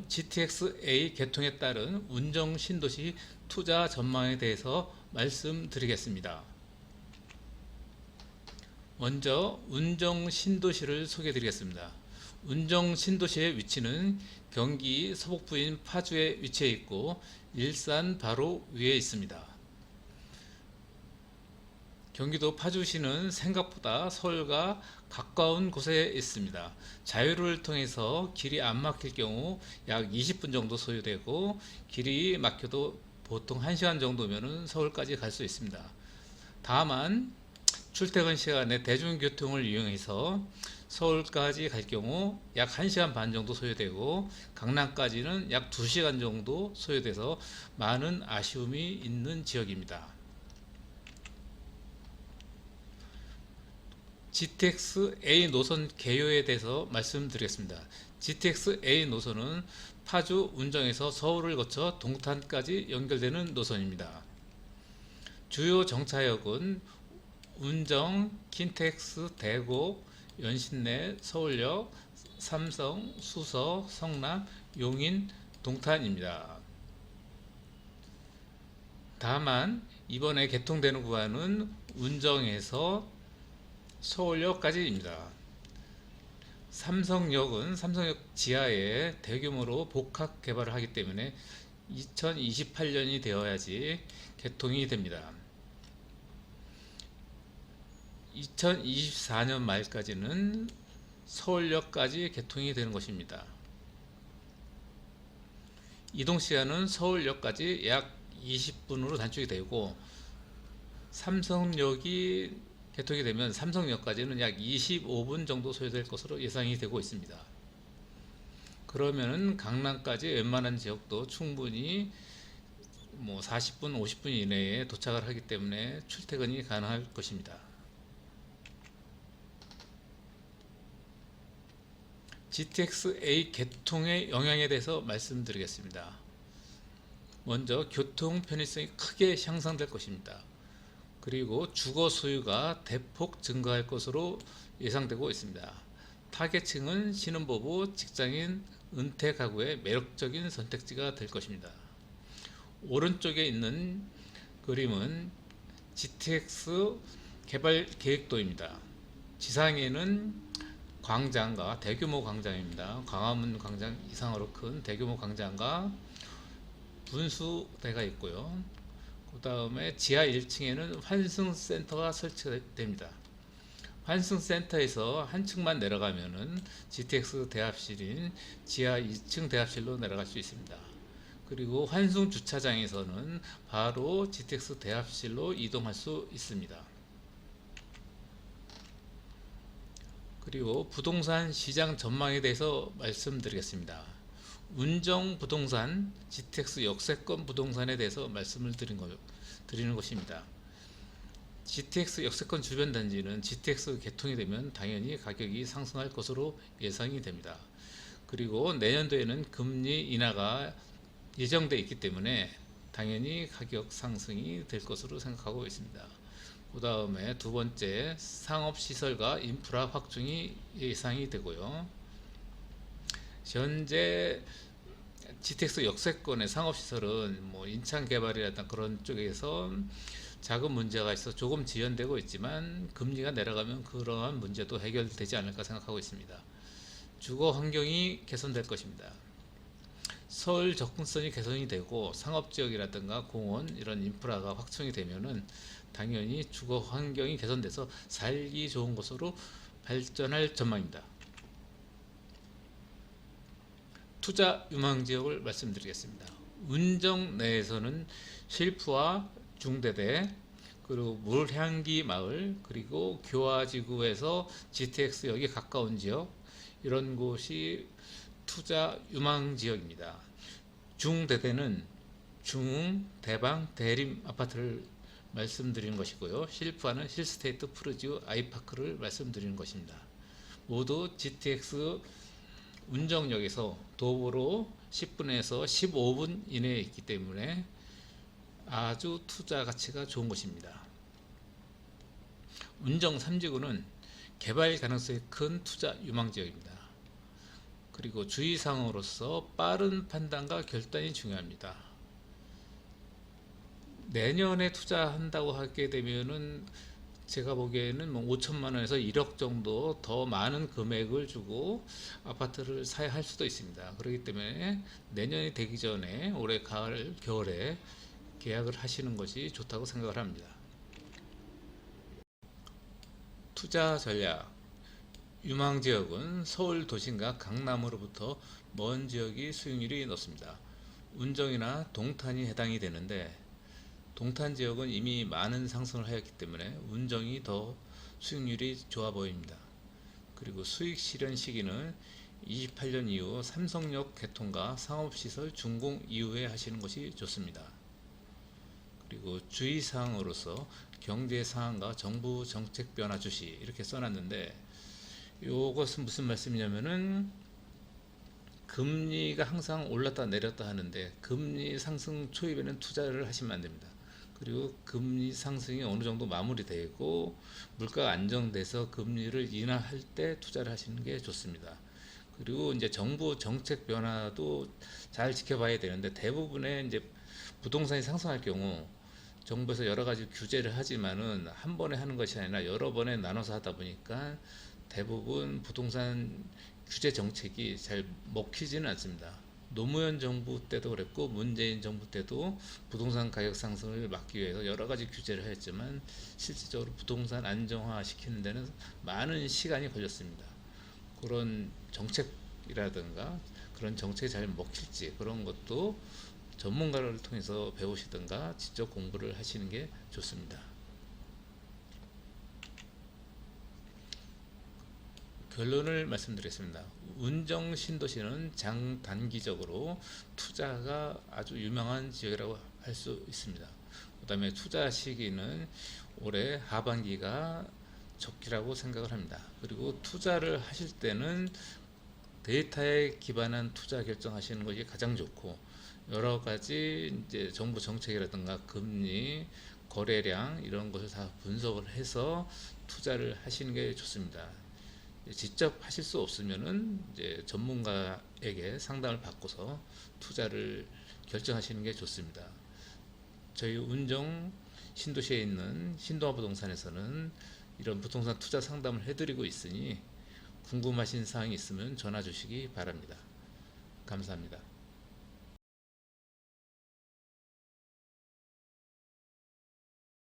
다음은 GTX-A 개통에 따른 운정 신도시 투자 전망에 대해서 말씀드리겠습니다. 먼저 운정 신도시를 소개해 드리겠습니다. 운정 신도시의 위치는 경기 서북부인 파주에 위치해 있고 일산 바로 위에 있습니다. 경기도 파주시는 생각보다 서울과 가까운 곳에 있습니다. 자유를 통해서 길이 안 막힐 경우 약 20분 정도 소요되고, 길이 막혀도 보통 1시간 정도면 서울까지 갈 수 있습니다. 다만 출퇴근 시간에 대중교통을 이용해서 서울까지 갈 경우 약 1시간 반 정도 소요되고, 강남까지는 약 2시간 정도 소요돼서 많은 아쉬움이 있는 지역입니다. GTX-A 노선 개요에 대해서 말씀드리겠습니다. GTX-A 노선은 파주 운정에서 서울을 거쳐 동탄까지 연결되는 노선입니다. 주요 정차역은 운정, 킨텍스, 대곡, 연신내, 서울역, 삼성, 수서, 성남, 용인, 동탄입니다. 다만 이번에 개통되는 구간은 운정에서 서울역까지입니다. 삼성역은 삼성역 지하에 대규모로 복합 개발을 하기 때문에 2028년이 되어야지 개통이 됩니다. 2024년 말까지는 서울역까지 개통이 되는 것입니다. 이동시간은 서울역까지 약 20분으로 단축이 되고, 삼성역이 개통이 되면 삼성역까지는 약 25분 정도 소요될 것으로 예상이 되고 있습니다. 그러면은 강남까지 웬만한 지역도 충분히 40분, 50분 이내에 도착을 하기 때문에 출퇴근이 가능할 것입니다. GTX-A 개통의 영향에 대해서 말씀드리겠습니다. 먼저 교통 편의성이 크게 향상될 것입니다. 그리고 주거 소유가 대폭 증가할 것으로 예상되고 있습니다. 타겟층은 신혼부부, 직장인, 은퇴 가구의 매력적인 선택지가 될 것입니다. 오른쪽에 있는 그림은 GTX 개발 계획도입니다. 지상에는 광장과 대규모 광장입니다. 광화문 광장 이상으로 큰 대규모 광장과 분수대가 있고요. 그 다음에 지하 1층에는 환승센터가 설치됩니다. 환승센터에서 한 층만 내려가면은 GTX 대합실인 지하 2층 대합실로 내려갈 수 있습니다. 그리고 환승 주차장에서는 바로 GTX 대합실로 이동할 수 있습니다. 그리고 부동산 시장 전망에 대해서 말씀드리겠습니다. 운정 부동산, GTX 역세권 부동산에 대해서 말씀을 드리는 것입니다. GTX 역세권 주변 단지는 GTX 개통이 되면 당연히 가격이 상승할 것으로 예상이 됩니다. 그리고 내년도에는 금리 인하가 예정되어 있기 때문에 당연히 가격 상승이 될 것으로 생각하고 있습니다. 그 다음에 두 번째, 상업시설과 인프라 확충이 예상이 되고요. 현재 GTX 역세권의 상업시설은 인천 개발이라든가 그런 쪽에서 자금 문제가 있어 조금 지연되고 있지만, 금리가 내려가면 그러한 문제도 해결되지 않을까 생각하고 있습니다. 주거 환경이 개선될 것입니다. 서울 접근성이 개선이 되고 상업지역이라든가 공원 이런 인프라가 확충이 되면은 당연히 주거 환경이 개선돼서 살기 좋은 곳으로 발전할 전망입니다. 투자 유망지역을 말씀드리겠습니다. 운정 내에서는 실프와 중대대, 그리고 물향기 마을, 그리고 교화지구에서 GTX역이 가까운 지역, 이런 곳이 투자 유망지역입니다. 중대대는 중흥, 대방, 대림 아파트를 말씀드리는 것이고요. 실프와는 힐스테이트 푸르지오 아이파크를 말씀드리는 것입니다. 모두 GTX 운정역에서 도보로 10분에서 15분 이내에 있기 때문에 아주 투자 가치가 좋은 곳입니다. 운정 3지구는 개발 가능성이 큰 투자 유망지역입니다. 그리고 주의사항으로서 빠른 판단과 결단이 중요합니다. 내년에 투자한다고 하게 되면은 제가 보기에는 뭐 5천만 원에서 1억 정도 더 많은 금액을 주고 아파트를 사야 할 수도 있습니다. 그렇기 때문에 내년이 되기 전에 올해 가을, 겨울에 계약을 하시는 것이 좋다고 생각을 합니다. 투자 전략. 유망 지역은 서울 도심과 강남으로부터 먼 지역이 수익률이 높습니다. 운정이나 동탄이 해당이 되는데 동탄 지역은 이미 많은 상승을 하였기 때문에 운정이 더 수익률이 좋아 보입니다. 그리고 수익 실현 시기는 28년 이후 삼성역 개통과 상업시설 준공 이후에 하시는 것이 좋습니다. 그리고 주의사항으로서 경제 상황과 정부 정책 변화 주시 이렇게 써놨는데 이것은 무슨 말씀이냐면은 금리가 항상 올랐다 내렸다 하는데 금리 상승 초입에는 투자를 하시면 안 됩니다. 그리고 금리 상승이 어느 정도 마무리되고 물가가 안정돼서 금리를 인하할 때 투자를 하시는 게 좋습니다. 그리고 이제 정부 정책 변화도 잘 지켜봐야 되는데 대부분의 이제 부동산이 상승할 경우 정부에서 여러 가지 규제를 하지만은 한 번에 하는 것이 아니라 여러 번에 나눠서 하다 보니까 대부분 부동산 규제 정책이 잘 먹히지는 않습니다. 노무현 정부 때도 그랬고 문재인 정부 때도 부동산 가격 상승을 막기 위해서 여러 가지 규제를 했지만 실질적으로 부동산 안정화 시키는 데는 많은 시간이 걸렸습니다. 그런 정책이라든가 그런 정책이 잘 먹힐지 그런 것도 전문가를 통해서 배우시든가 직접 공부를 하시는 게 좋습니다. 결론을 말씀드리겠습니다. 운정 신도시는 장단기적으로 투자가 아주 유명한 지역이라고 할 수 있습니다. 그 다음에 투자 시기는 올해 하반기가 적기라고 생각을 합니다. 그리고 투자를 하실 때는 데이터에 기반한 투자 결정하시는 것이 가장 좋고 여러 가지 이제 정부 정책이라든가 금리, 거래량 이런 것을 다 분석을 해서 투자를 하시는 게 좋습니다. 직접 하실 수 없으면은 이제 전문가에게 상담을 받고서 투자를 결정하시는 게 좋습니다. 저희 운정 신도시에 있는 신도화 부동산에서는 이런 부동산 투자 상담을 해드리고 있으니 궁금하신 사항이 있으면 전화 주시기 바랍니다. 감사합니다.